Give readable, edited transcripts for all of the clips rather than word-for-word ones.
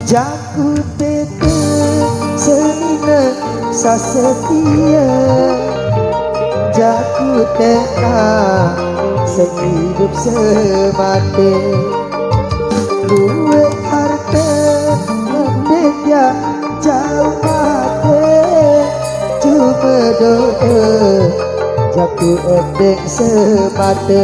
Jaku tete senina sasetia, jaku teka sehidup semati. Luwe harta mendekya jauh mati, cuma doa jaku edek semati.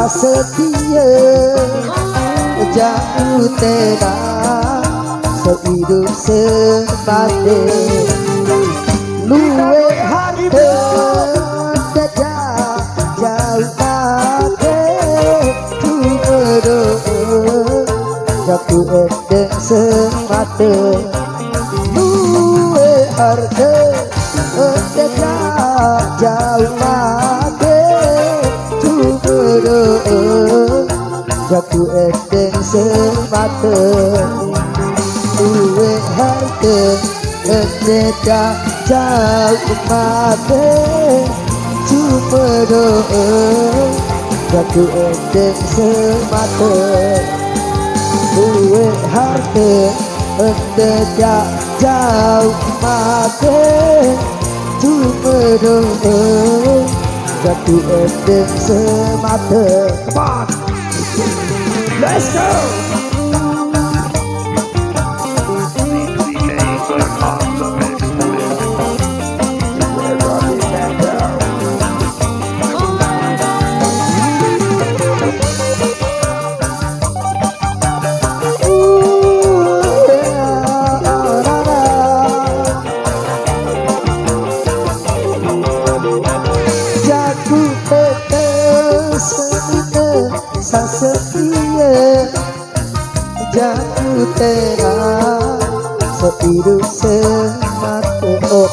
Setia jauh tega sehidup semati. Luwe harta dada jauh mati, cuma doa jatuh edek semati. Luwe harta dada jauh mati, jatuh edek semata. Luwe harta edek jauh mati, cuma doa jatuh edek semata. Luwe harta edek jauh mati, cuma doa jatuh edek semata. Come on, let's go. Setia jatuh tega sehidup semati. Oh.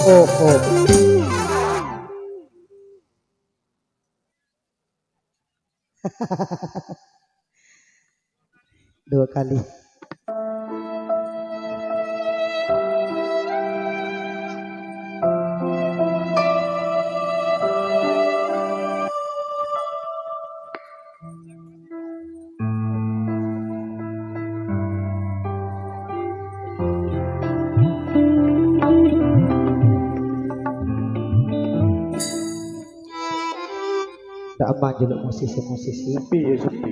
Dua kali. Tak aman juga musisi-musisi. Sepi.